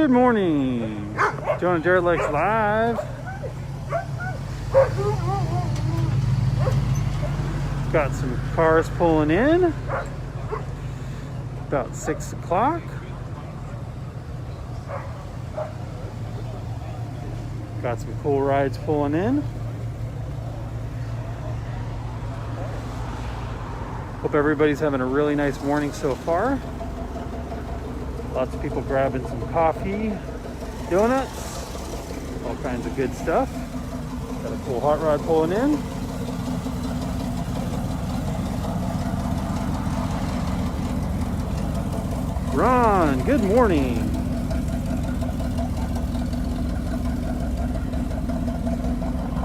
Good morning. Join Derelicts live. Got some cars pulling in. About 6 o'clock. Got some cool rides pulling in. Hope everybody's having a really nice morning so far. Lots of people grabbing some coffee, donuts, all kinds of good stuff. Got a cool hot rod pulling in. Ron, good morning.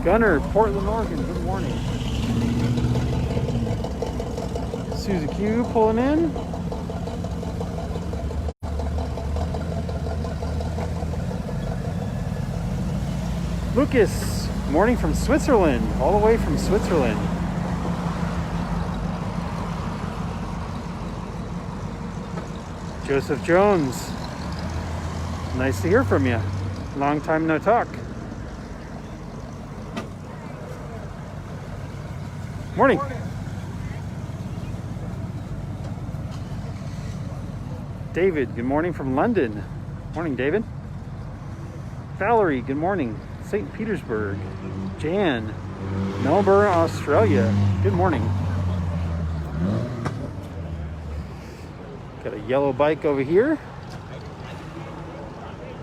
Gunner, Portland, Oregon, good morning. Suzy Q pulling in. Lucas, morning from Switzerland, all the way from Switzerland. Joseph Jones, nice to hear from you. Long time no talk. Morning. David, good morning from London. Morning, David. Valerie, good morning. St. Petersburg. Jan, Melbourne, Australia. Good morning. Got a yellow bike over here.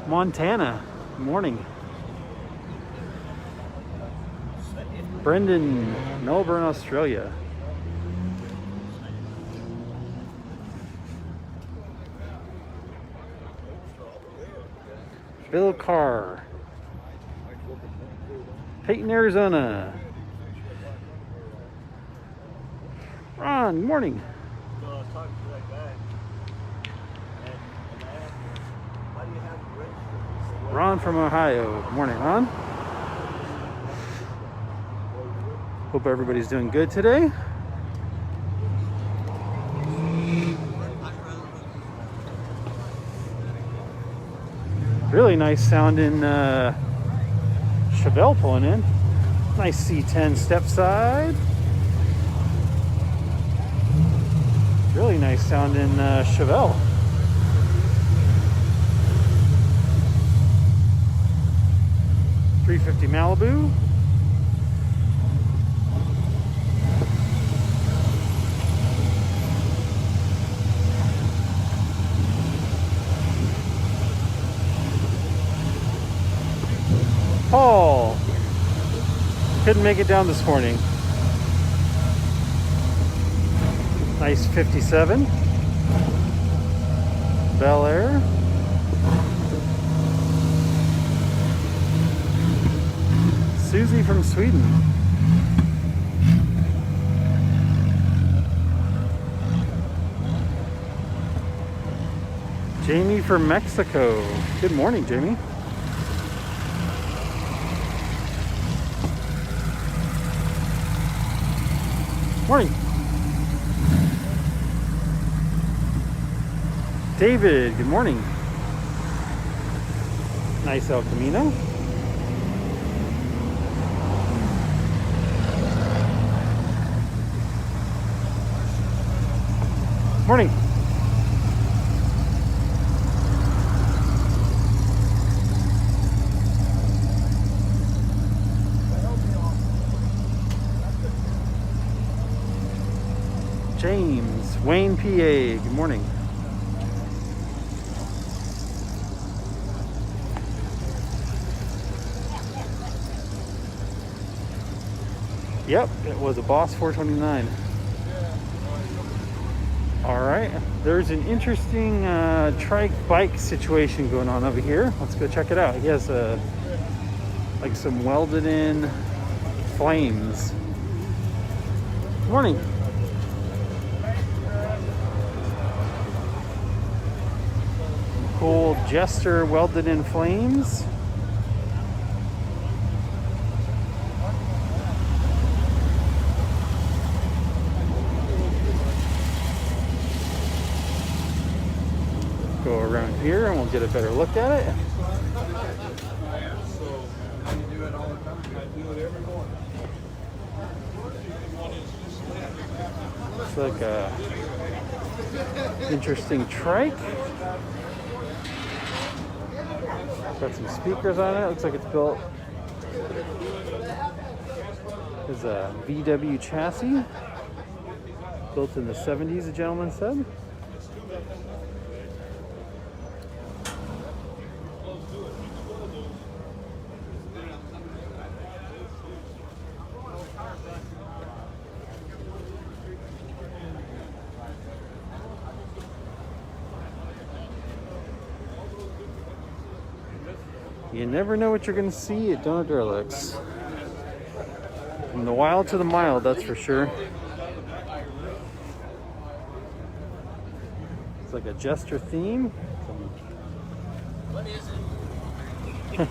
Montana, good morning. Brendan, Melbourne, Australia. Bill Carr. Peyton, Arizona. Ron, good morning. Ron from Ohio. Good morning, Ron. Hope everybody's doing good today. Really nice sounding Chevelle pulling in. Nice C10 step side. Really nice sounding Chevelle. $350 Malibu. Paul couldn't make it down this morning. Nice 57 Bel Air. Susie from Sweden. Jamie from Mexico. Good morning, Jamie. Morning. David, good morning. Nice El Camino. Morning. James, Wayne, PA, good morning. Yep, it was a Boss 429. All right, there's an interesting trike bike situation going on over here. Let's go check it out. He has like some welded in flames. Good morning. Cool Jester welded in flames. Go go around here and we'll get a better look at it. Looks like a interesting trike. Got some speakers on it. Looks like it's built as a VW chassis. Built in the 70s, the gentleman said. You never know what you're going to see at Derelicts. From the wild to the mild, that's for sure. It's like a jester theme. What is it?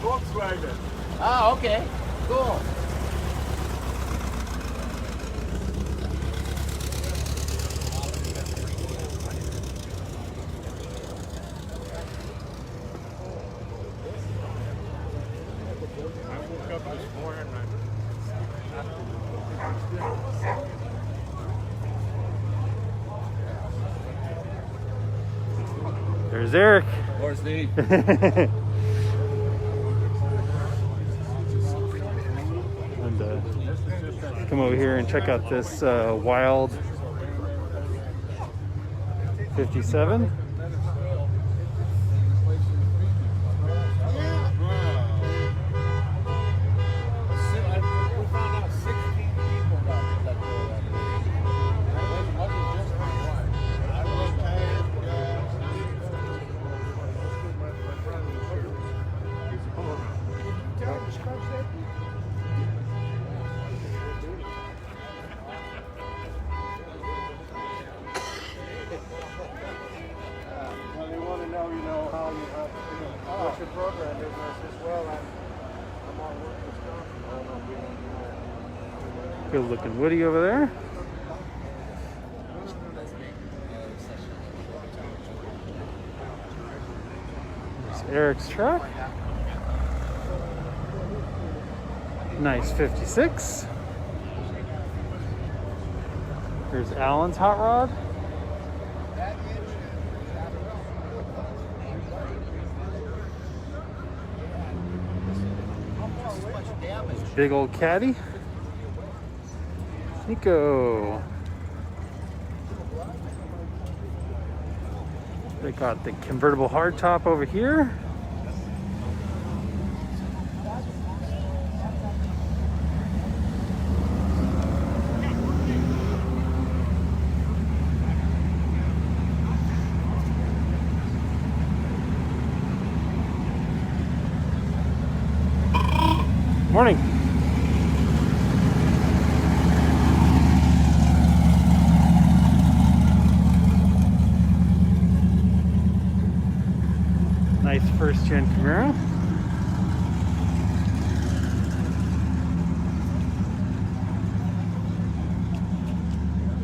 Volkswagen. Ah, okay. Cool. There's Eric. Or Steve. And come over here and check out this wild 57. What's your program is? I says, well, I'm on work with stuff. Good looking Woody over there. There's Eric's truck. Nice 56. Here's Alan's hot rod. Big old caddy. Nico. They got the convertible hardtop over here. Morning. Nice first gen Camaro.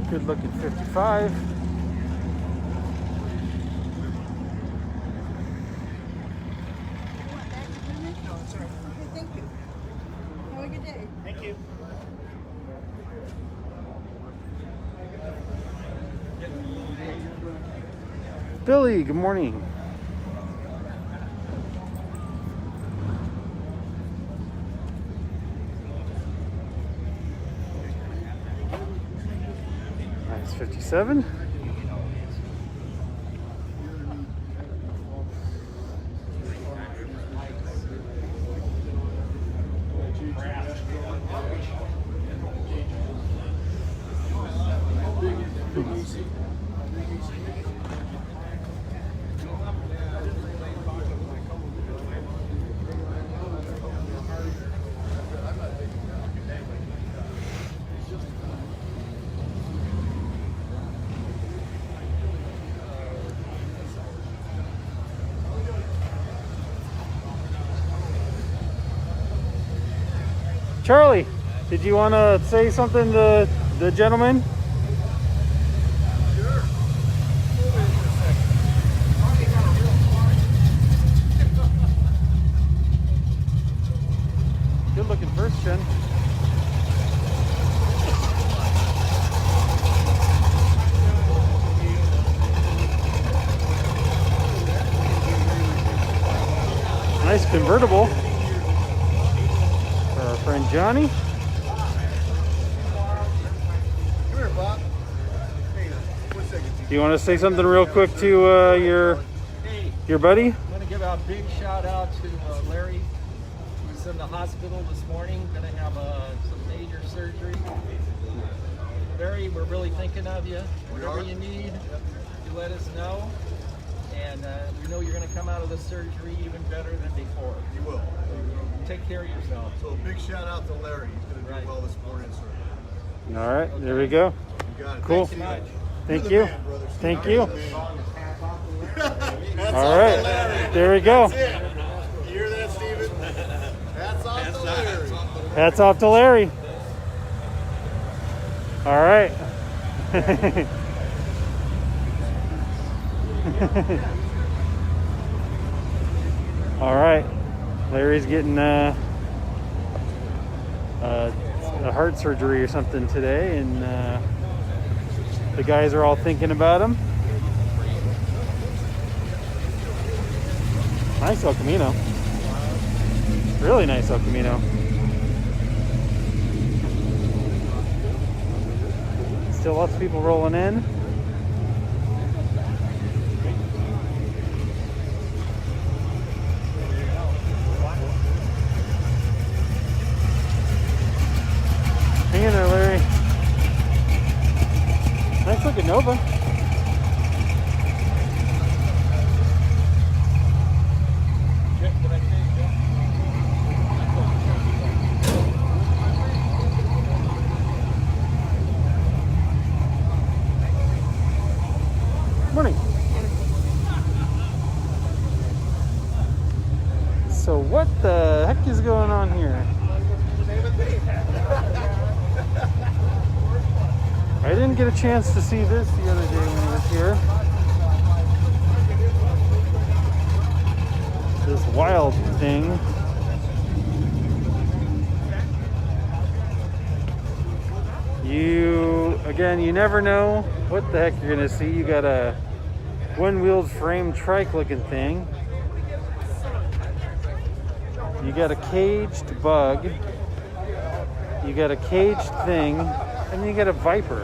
Good looking 55. Thank you. Billy, good morning. Nice 57. Charlie, did you want to say something to the gentleman? Sure. nice convertible for our friend Johnny. Come here, Bob. Hey, 1 second. Do you want to say something real quick to your buddy? I'm going to give a big shout out to Larry, who's in the hospital this morning, going to have some major surgery. Larry, we're really thinking of you. Whatever you need, you let us know. And we know you're going to come out of the surgery even better than before. You will. Take care of yourself. So a big shout out to Larry. He's going to do well this morning, sir. All right, there we go. You got it. Cool. Thanks, Steve. Thank You're you. the man, brother. Steve. Thank You're you. the man. All right, there we go. That's it. You hear that, Steven? Hats off to Larry. Hats off to Larry. All right. All right. Larry's getting a heart surgery or something today, and the guys are all thinking about him. Nice El Camino. Really nice El Camino. Still lots of people rolling in. Hang in there, Larry. Nice looking Nova. Morning. So what the heck is going on here? I didn't get a chance to see this the other day when I was here. This wild thing. You never know what the heck you're gonna see. You got a one-wheeled frame trike looking thing. You got a caged bug. You got a caged thing. And then you got a Viper.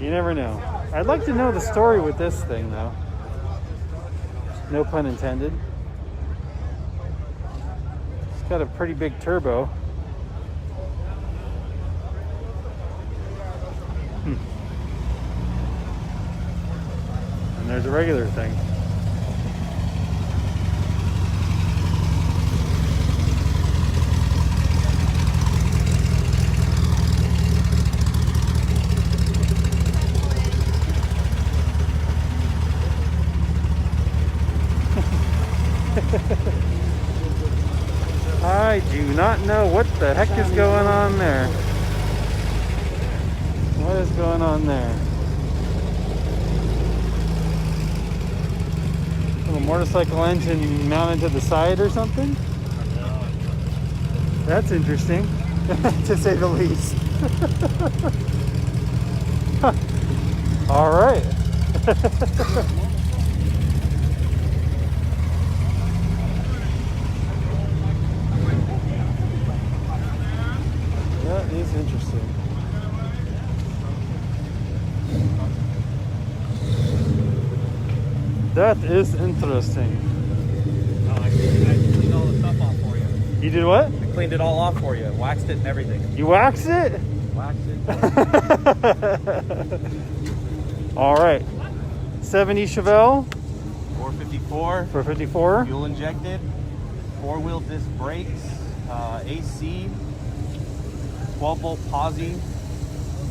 You never know. I'd like to know the story with this thing, though. No pun intended. It's got a pretty big turbo. And there's a regular thing. I do not know what the heck is going on there. What is going on there? A motorcycle engine mounted to the side or something? That's interesting, to say the least. All right. That is interesting. That is interesting. Oh, I cleaned all the stuff off for you. You did what? I cleaned it all off for you. Waxed it and everything. You waxed it? Waxed it. All right. 70 Chevelle. 454. 454. Fuel injected. 4-wheel disc brakes. AC. 12-volt posi.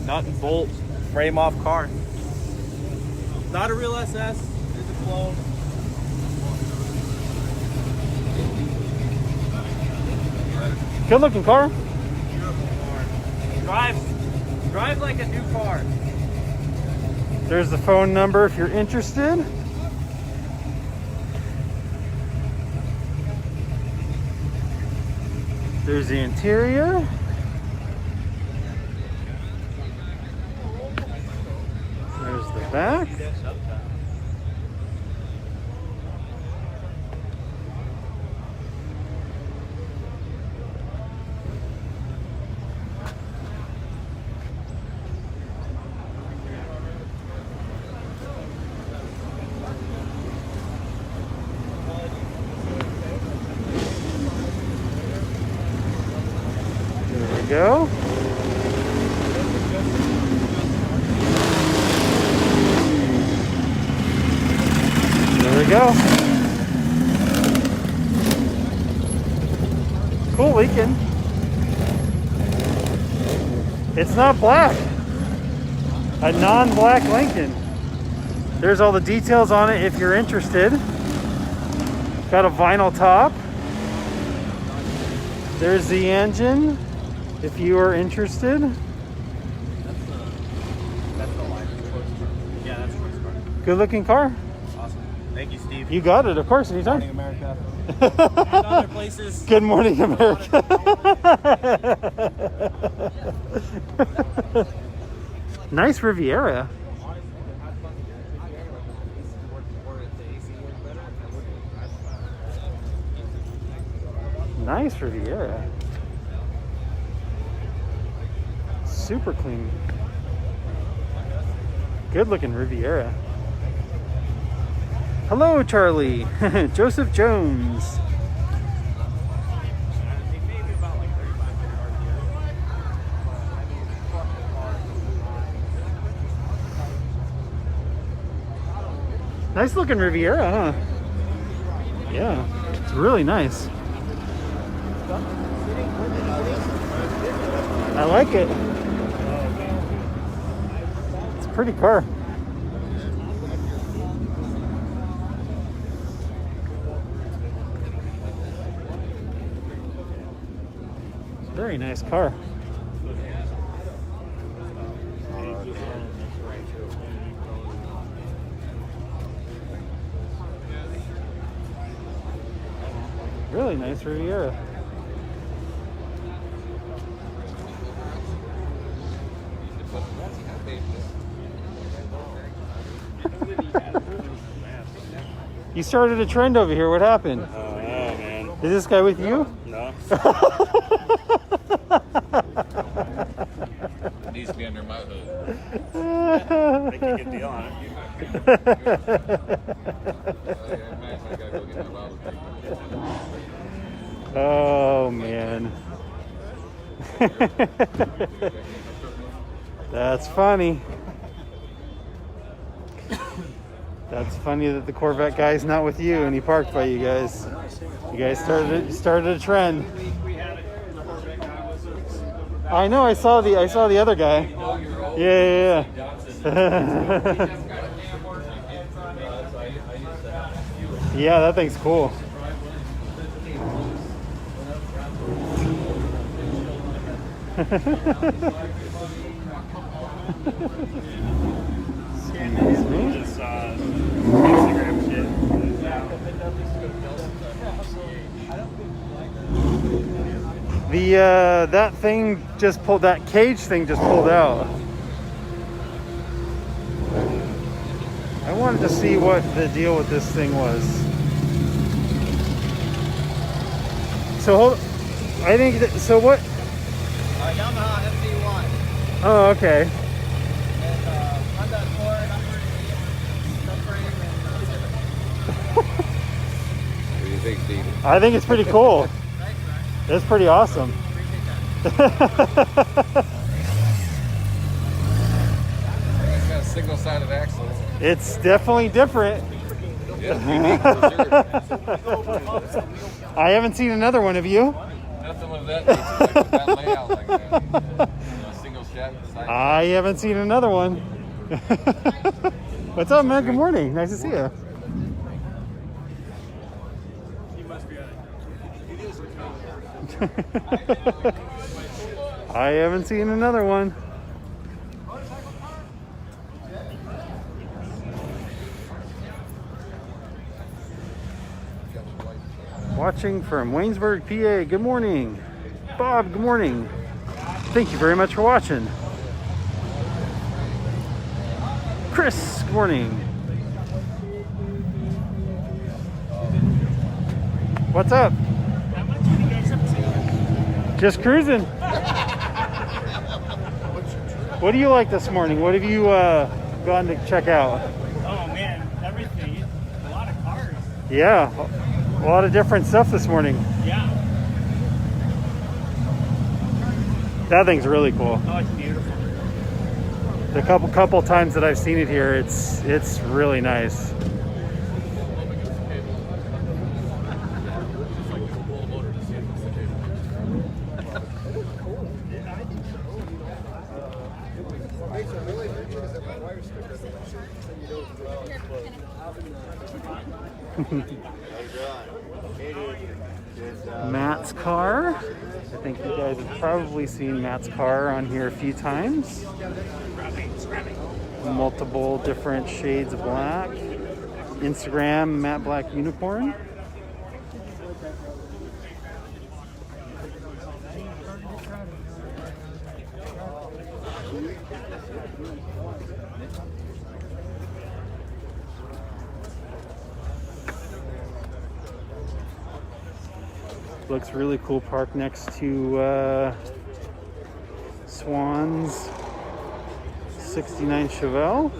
Nut and bolt. Frame off car. Not a real SS. It's a clone. Good looking car. Drive like a new car. There's the phone number if you're interested. There's the interior. There's the back. go. There we go. Cool Lincoln. It's not black. A non-black Lincoln. There's all the details on it if you're interested. Got a vinyl top. There's the engine if you are interested. That's the line. Yeah, that's the car. Good looking car. Awesome. Thank you, Steve. You got it, of course, anytime. Good morning, America. And other places. Good morning, America. Nice Riviera. Nice Riviera. Super clean. Good looking Riviera. Hello, Charlie. Joseph Jones. Nice looking Riviera, huh? Yeah, it's really nice. I like it. It's a pretty car. It's a very nice car. Really nice Riviera. You started a trend over here. What happened? Oh, man. Is this guy with you? No. It needs to be under my hood. They can get the on it. I gotta go get my bottle. Oh man. That's funny. That's funny that the Corvette guy's not with you and he parked by you guys. You guys started a trend. I know. I saw the other guy. Yeah. Yeah, that thing's cool. Just Instagram shit. That thing just pulled, that cage thing just pulled out. I wanted to see what the deal with this thing was. So hold, I think that, so what? Yamaha FD1. Oh, okay. And Honda Accord, subframe, and What do you think, Steve? I think it's pretty cool. thanks, man. It's pretty awesome. It's got a single-sided axle. It's definitely different. Yeah, unique for sure. I haven't seen another one. Have you? Nothing with that. Like that layout like that. A single side. I haven't seen another one. What's up, man? Good morning. Nice to see you. I haven't seen another one. Watching from Waynesburg, PA. Good morning. Bob, good morning. Thank you very much for watching. Chris, good morning. What's up? Just cruising. What do you like this morning? What have you gone to check out? Oh, man. Everything. A lot of cars. Yeah, a lot of different stuff this morning. Yeah. That thing's really cool. Oh, it's beautiful. The couple times that I've seen it here, it's really nice. Matt's car. I think you guys have probably seen Matt's car on here a few times. Multiple different shades of black. Instagram, Matte Black Unicorn. Looks really cool, parked next to Swan's 69 Chevelle.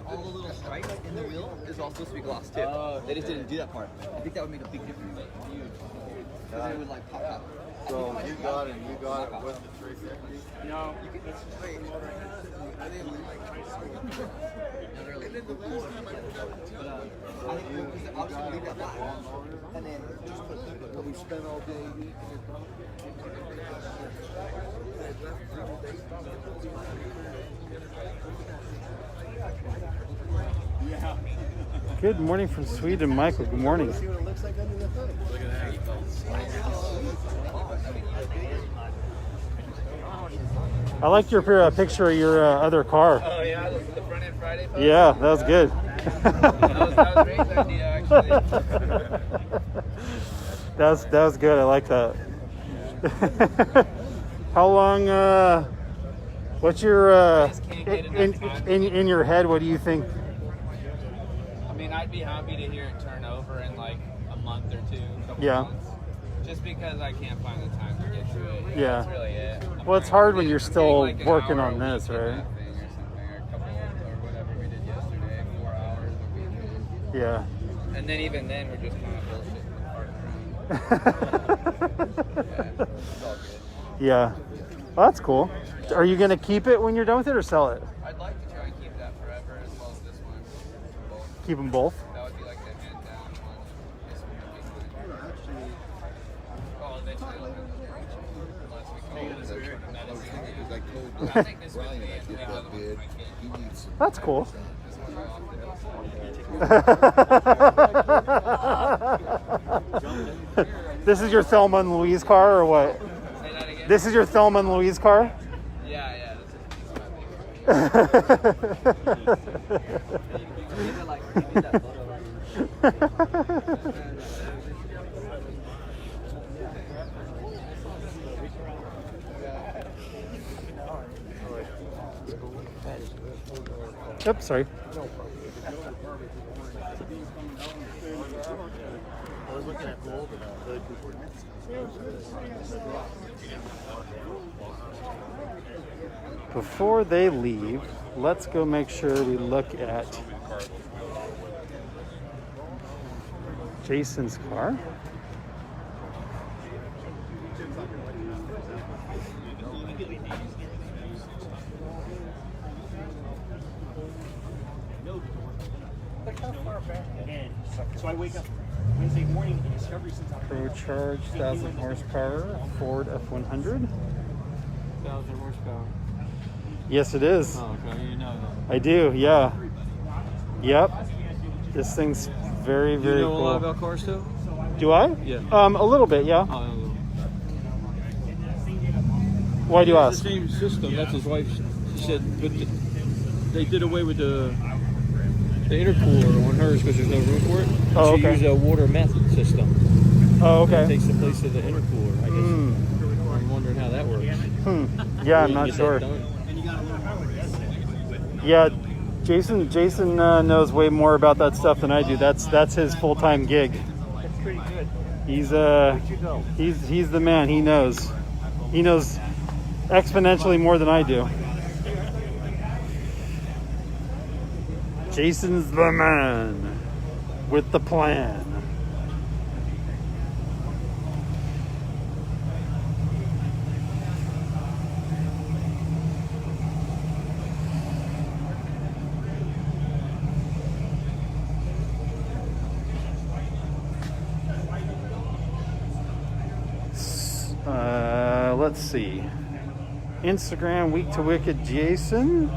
All the little stripes in the wheel is all supposed to be gloss too. They just didn't do that part. I think that would make a big difference. Because it would like pop out. So you got it with the 350? No. You can wait. I didn't like I think I was gonna leave that black. And then just put we spent all day eating Good morning from Sweden, Michael. Good morning. See what it looks like under the hood. Look at that. I like your picture of your other car. Oh yeah, the front end Friday post? Yeah, that was good. that was Ray's idea actually. that was good. I like that. How long? What's your in your head? What do you think? I mean, I'd be happy to hear it turn over in like a month or two, couple months. Just because I can't find the time to get to it. Yeah. That's really it. Well, it's hard when you're still like working on this, right? Or something, or a couple, or whatever we did yesterday, 4 hours a weekend. Yeah. And then even then, we're just kind of bullshitting. It's all good. Yeah. Well, that's cool. Are you gonna keep it when you're done with it, or sell it? I'd like to try and keep that forever, as well as this one. Both. Keep them both. That would be like the hand down one. This one would be mine. Oh, eventually I'll have to unless we call it a medicine. I think this would be the other one for my kid. That's cool. This one off the This is your Thelma and Louise car, or what? Say that again? This is your Thelma and Louise car? Yeah, this is my baby. Oops, sorry. Before they leave, let's go make sure we look at Jason's car. So I wake up Wednesday morning in Discovery since I'm Pro-charged 1,000 horsepower Ford F100. 1,000 horsepower. Yes, it is. Oh, okay, you know that. I do, yeah. Yep. This thing's very, very You know cool. a lot about cars too? Do I? Yeah. A little bit, yeah. Oh, Why do you the ask? same system. That's his wife. She said, but they did away with the intercooler on hers because there's no room for it. Oh, She okay. used a water method system. Oh, It okay. takes the place of the intercooler. I guess. I'm wondering how that works. Yeah, I'm You not get that sure. done? Yeah, Jason knows way more about that stuff than I do. That's his full-time gig. That's pretty good. He's the man. He knows exponentially more than I do. Jason's the man with the plan. Let's see. Instagram week to wicked Jason.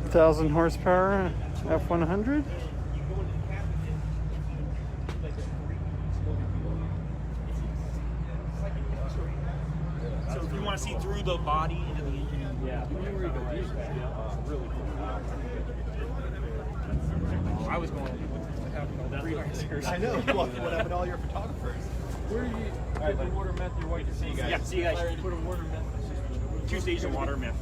1,000 horsepower F100. So if you want to see through the body into the engine, yeah. I was going. I know. What happened to all your photographers? Where are you? Put the water meth your wife to see you guys. Yeah, see you guys. Put a water meth. Tuesdays of water myth.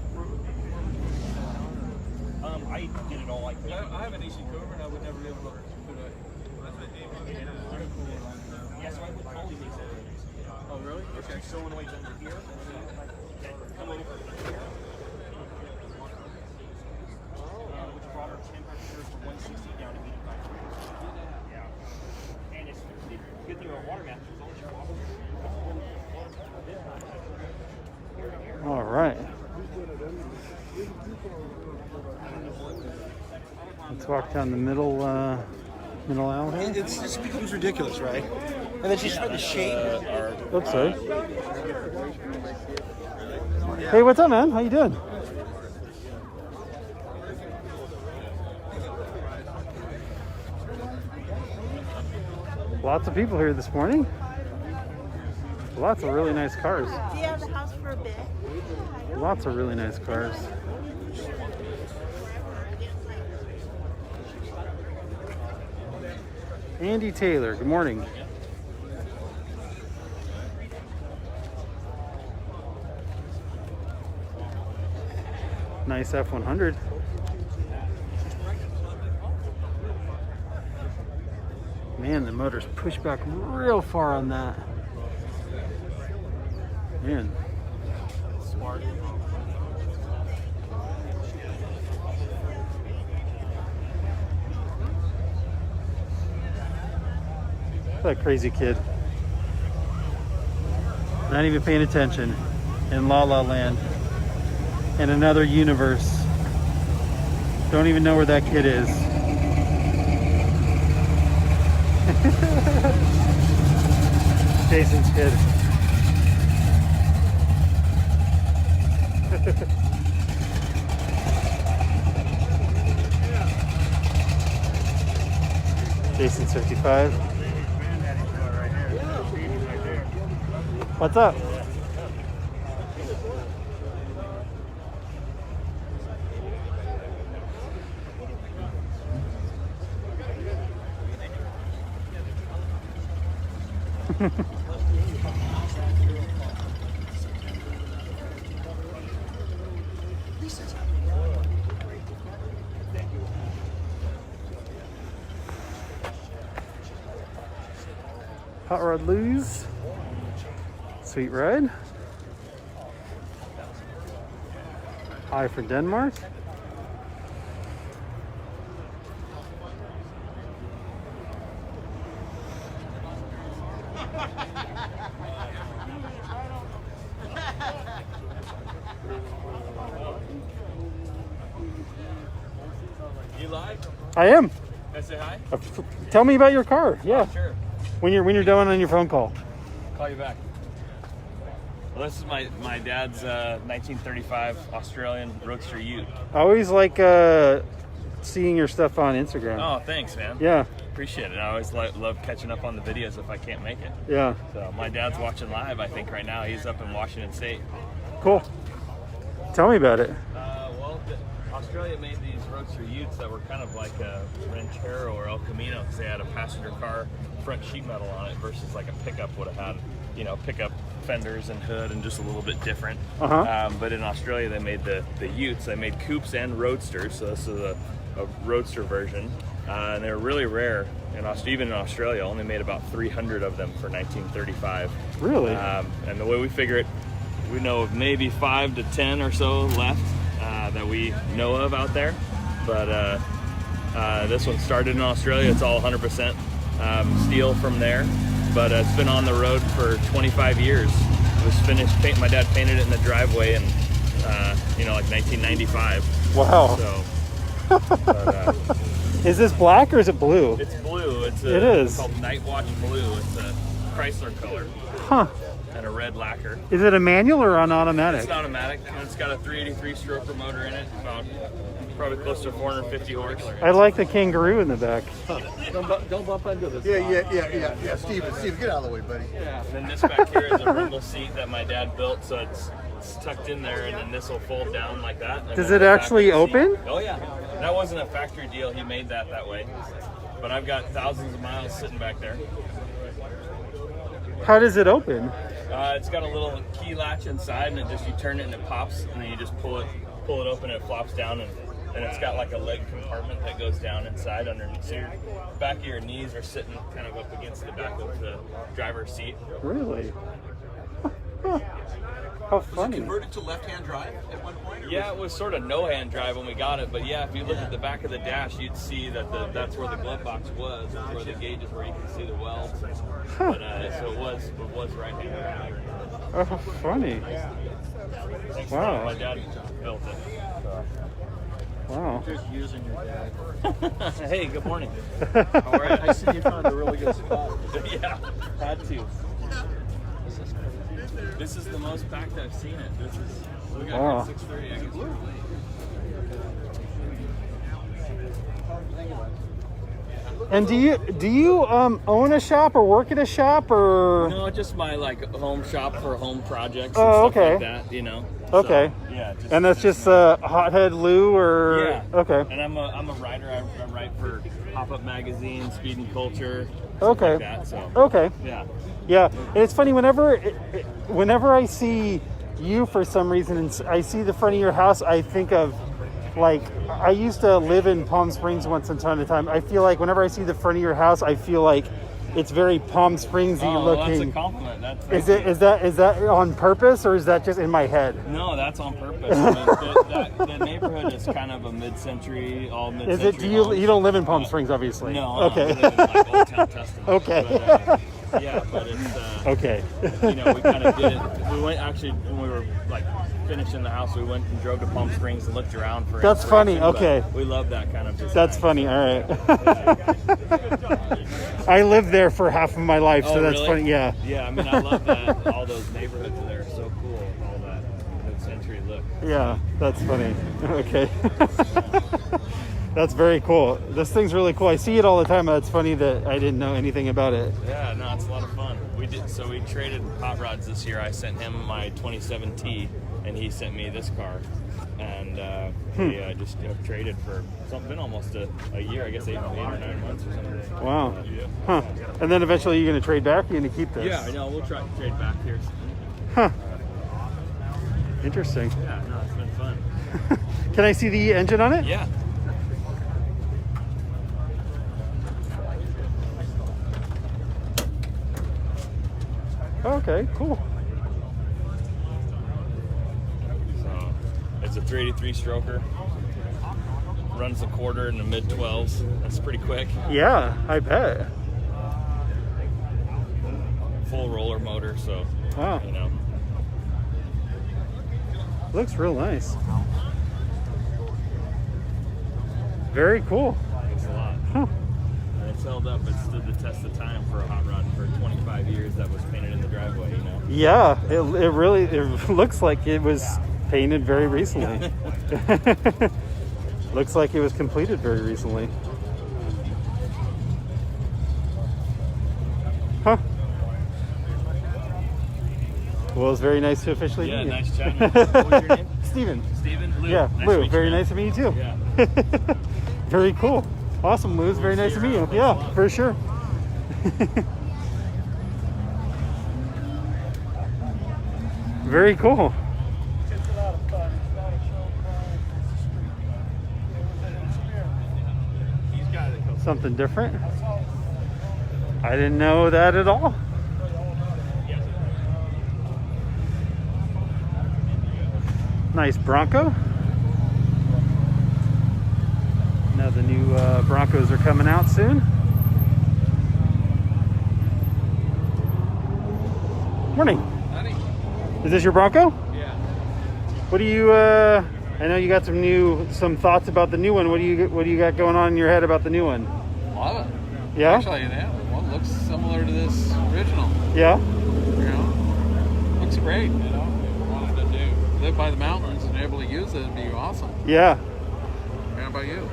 I did it all like that. I have an AC cover and I would never be able to put a. Yeah, so I would always make that. Oh, really? There's two solenoids under here. Come over here. Which brought our temperature from 160 down to 85 degrees. Yeah. And it's the good thing about water math is all your water. All right. Let's walk down the middle alley. It just becomes ridiculous, right? And then she's trying to shade Oops, sorry. Hey, what's up, man? How you doing? Lots of people here this morning. Lots of really nice cars. Do you have the house for a bit? Lots of really nice cars. Andy Taylor, good morning. Nice F100. Man, the motor's pushed back real far on that. Man. Smart. That crazy kid. Not even paying attention in La La Land. In another universe. Don't even know where that kid is. Jason's kid. Jason's 55. What's up? Hot Rod Lose. Sweet ride. I for Denmark. You live? I am. Can I say hi? Tell me about your car. Yeah. Oh, sure. When you're done on your phone call. Call you back. Well, this is my dad's 1935 Australian Roadster Ute. I always like seeing your stuff on Instagram. Oh, thanks, man. Yeah. Appreciate it. I always love catching up on the videos if I can't make it. Yeah. So my dad's watching live, I think, right now. He's up in Washington State. Cool. Tell me about it. Well, Australia made these Roadster Utes that were kind of like a Ranchero or El Camino because they had a passenger car front sheet metal on it versus like a pickup would have had, pickup fenders and hood and just a little bit different. But in Australia, they made the Utes. They made coupes and roadsters, so this is a roadster version. And they're really rare. Even in Australia, only made about 300 of them for 1935. Really? And the way we figure it, we know of maybe 5 to 10 or so left that we know of out there. but this one started in Australia. It's all 100% steel from there, but it's been on the road for 25 years. It was finished. My dad painted it in the driveway in like 1995. Wow. So, but, is this black or is it blue? it's blue. It is. It's called Night Watch Blue. It's a Chrysler color. Huh. And a red lacquer. Is it a manual or an automatic? It's automatic, and it's got a 383 stroker motor in it, about probably close to 450 horse. I like the kangaroo in the back. Don't bump into this. Yeah. Steve, get out of the way, buddy. Yeah. And then this back here is a rumble seat that my dad built, so it's tucked in there, and then this will fold down like that. And Does then it the back actually of the seat- open? Oh yeah. That wasn't a factory deal. He made that way. But I've got thousands of miles sitting back there. How does it open? It's got a little key latch inside, and you turn it and it pops, and then you just pull it open and it flops down, and it's got like a leg compartment that goes down inside underneath. So your back of your knees are sitting kind of up against the back of the driver's seat. Really? How funny. Converted to left-hand drive at one point? Yeah, it was sort of no-hand drive when we got it, but yeah, if you look at the back of the dash, you'd see that that's where the glove box was, where the gauges where you can see the welds. But so it was right-hand drive. Oh, funny. Thanks Wow. to my dad built it. Wow. Just using your dad. Hey, good morning. How are you? I see you found a really good spot. Yeah, had to. This is the most packed I've seen it. We got Wow. here at 6:30. I guess we're late. And do you own a shop or work at a shop or? No, just my home shop for home projects and Oh, stuff okay. like that. You know. Okay. So, yeah. And that's just Hothead Lou or? Yeah. Okay. And I'm a writer. I write for Pop Up Magazine, Speed and Culture. Okay. Like that, so. Okay. Yeah. Yeah. And it's funny whenever I see you for some reason and I see the front of your house, I think of I used to live in Palm Springs once in time to time. I feel like whenever I see the front of your house, I feel like it's very Palm Springsy looking. That's a compliment. Is that on purpose or is that just in my head? No, that's on purpose. The neighborhood is kind of a mid-century, all mid-century. Is it? You don't live in Palm Springs, obviously? No. Okay. I live in Old Town Tustin. Okay. But, yeah, but it's okay. We kind of did it. We went actually when we were finishing the house. We went and drove to Palm Springs and looked around for. That's funny. inspiration, Okay. but we love that kind of design. That's funny. All right. I lived there for half of my life, so that's really? funny. Yeah. Yeah, I mean, I love that. All those neighborhoods there are so cool. All that mid-century look. Yeah, that's funny. Okay. That's very cool. This thing's really cool. I see it all the time. It's funny that I didn't know anything about it. Yeah, no, it's a lot of fun. We traded hot rods this year. I sent him my 27 T, and he sent me this car. And we just traded for something almost a year, I guess 8 or 9 months or something. Wow. Yeah. Huh. And then eventually you're going to trade back? You're going to keep this? Yeah, I know. We'll try to trade back here soon. Huh. Interesting. Yeah, no, it's been fun. Can I see the engine on it? Yeah. Okay, cool. So it's a 383 stroker. Runs a quarter in the mid 12s. That's pretty quick. Yeah, I bet. Full roller motor, so Wow. Looks real nice. Very cool. Thanks a lot. Huh. And it's held up. It stood the test of time for a hot rod for 25 years that was painted in the driveway, Yeah, it looks like it was painted very recently. Looks like it was completed very recently. Huh. Well, it's very nice to officially Yeah, meet you. nice chatting. What was your name? Steven. Steven? Lou. Yeah, Nice to Lou. meet Very you, man. nice to meet you too. Yeah. Very cool. Awesome, Lou. It's very nice to meet you. Yeah, for sure. Very cool. It's a lot of fun. It's not a show car. It's a street. He's got it. Something different. I didn't know that at all. Nice Bronco. Now the new Broncos are coming out soon. Morning. Honey? Is this your Bronco? Yeah. What do you? I know you got some thoughts about the new one. What do you got going on in your head about the new one? Love it. Yeah. Actually, yeah, the one looks similar to this original. Yeah. You know, looks great. You know, if you wanted to live by the mountains and able to use it, it'd be awesome. Yeah. How about you?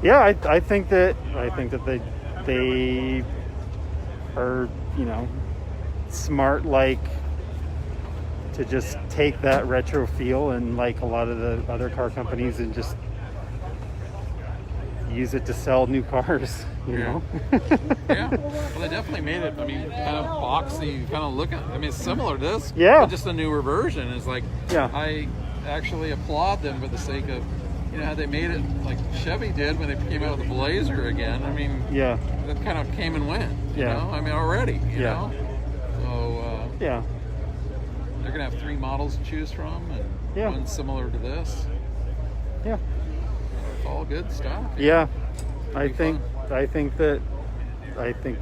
Yeah, I think that they are, you know, smart, like, to just take that retro feel and like a lot of the other car companies and just use it to sell new cars, you know? Yeah. Well, they definitely made it, I mean, kind of boxy, kind of looking. I mean, it's similar to this. Yeah. But just a newer version. It's like, Yeah. I actually applaud them for the sake of, you know, how they made it like Chevy did when they came out with the Blazer again. I mean, Yeah. that kind of came and went, you Yeah. know? I mean, already, you Yeah. know? So, Yeah. they're going to have 3 models to choose from, and Yeah. one similar to this. Yeah. It's all good stuff. Yeah. I Be think fun.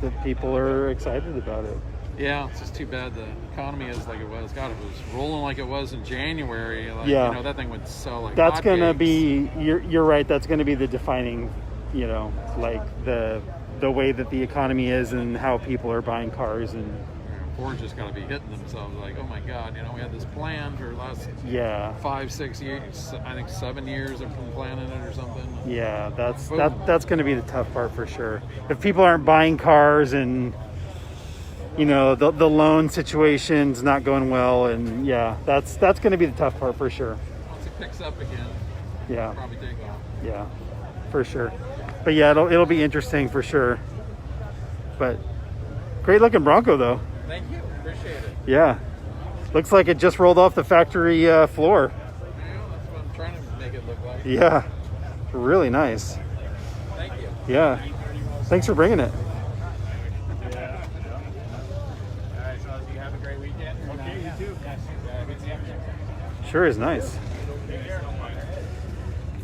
that people are excited about it. Yeah, it's just too bad the economy is like it was. God, if it was rolling like it was in January, like, Yeah. you know, that thing would sell like That's gonna hotcakes. be, you're right, that's gonna be the defining, you know, like the way that the economy is and how people are buying cars. And Ford's just got to be hitting themselves like, oh my God, you know, we had this plan for the last yeah, 5-6 years, I think 7 years of planning it or something. yeah, that's Boom. that's gonna be the tough part for sure. If people aren't buying cars and, you know, the loan situation's not going well, and yeah, that's gonna be the tough part for sure. Once it picks up again, Yeah. probably take off. Yeah, for sure. But yeah, it'll be interesting for sure. But great looking Bronco though. Thank you. Appreciate it. Yeah, looks like it just rolled off the factory floor. Yeah, that's what I'm trying to make it look like. Yeah, really nice. Thank you. Yeah, thanks for bringing it. All right, so you have a great weekend. Okay, you too. Good seeing you. Sure is nice.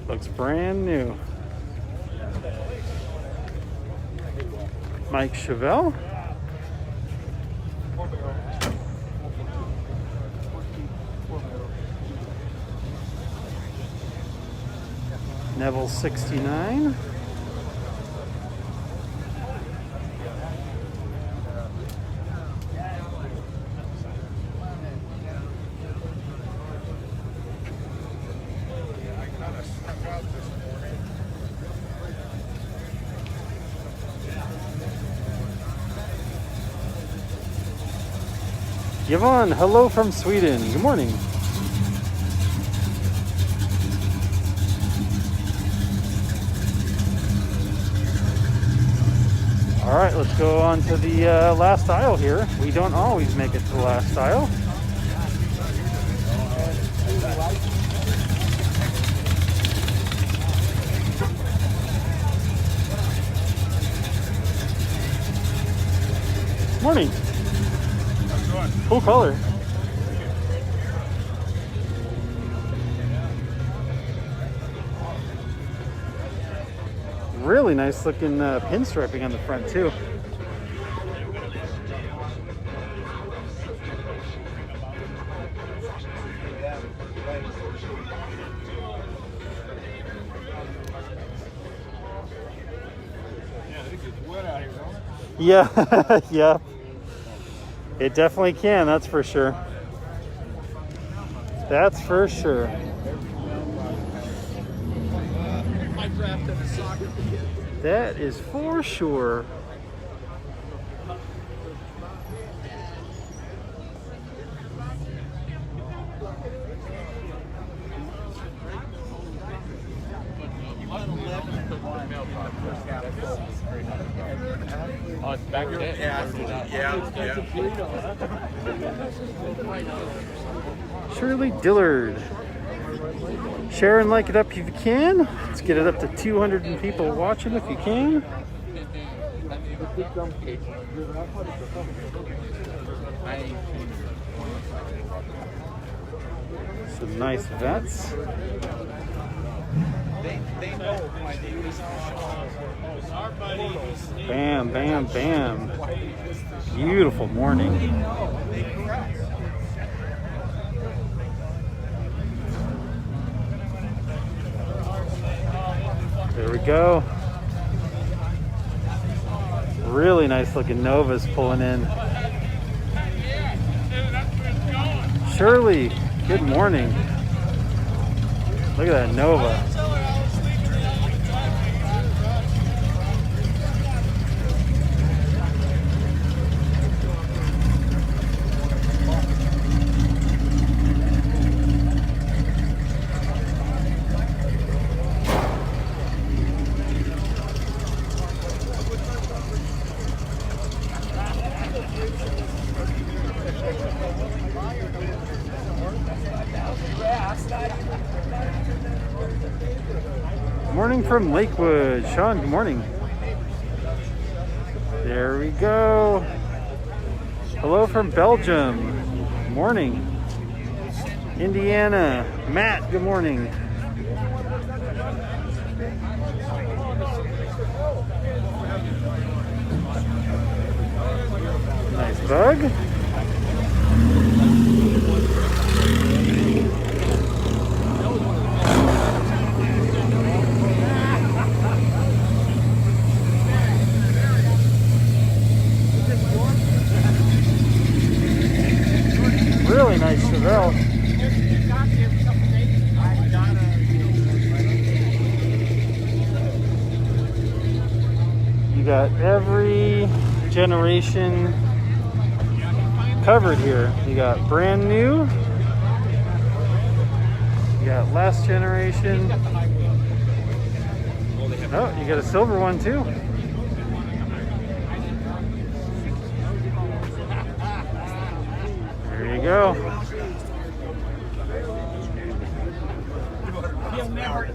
Looks brand new. Mike Chevelle. Neville 69. Yvonne, hello from Sweden. Good morning. All right, let's go on to the last aisle here. We don't always make it to the last aisle. Morning. Cool color. Really nice looking pinstriping on the front too. Yeah, yeah. It definitely can, that's for sure. That's for sure. That is for sure. Oh, it's back there. Shirley Dillard. Share and like it up if you can. Let's get it up to 200 people watching if you can. Some nice vets. They know my name. Our buddy. Bam, bam, bam. Beautiful morning. There we go. Really nice looking Novas pulling in. Shirley, good morning. Look at that Nova. Morning from Lakewood. Sean, good morning. There we go. Hello from Belgium. Morning. Indiana. Matt, good morning. Nice bug. Really nice Chevelle. You got every generation covered here. You got brand new. You got last generation. Oh, you got a silver one too. There you go.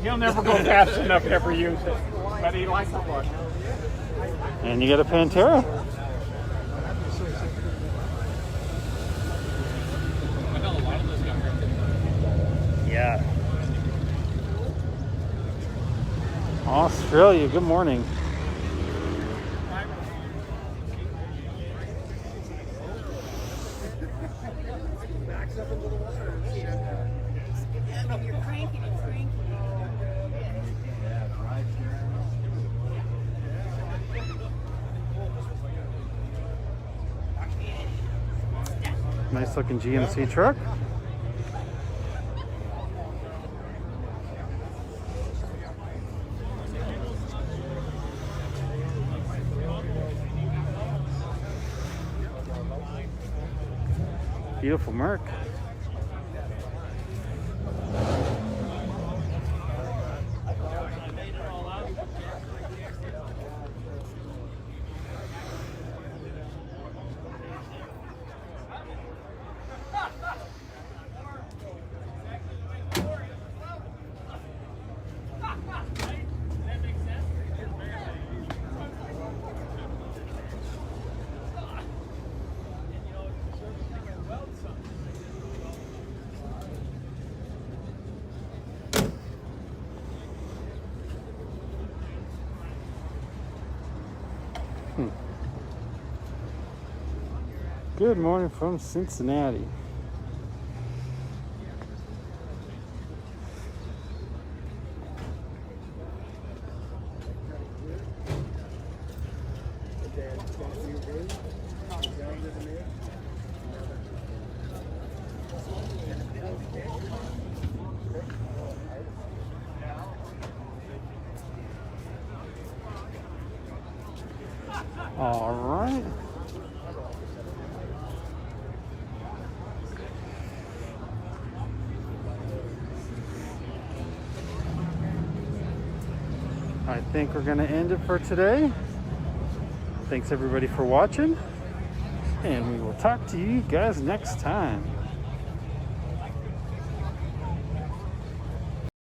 He'll never go fast enough to ever use it, but he likes the one. And you got a Pantera. Yeah. Australia, good morning. Nice looking GMC truck. Beautiful Merc. Good morning from Cincinnati. All right. I think we're going to end it for today. Thanks everybody for watching, and we will talk to you guys next time.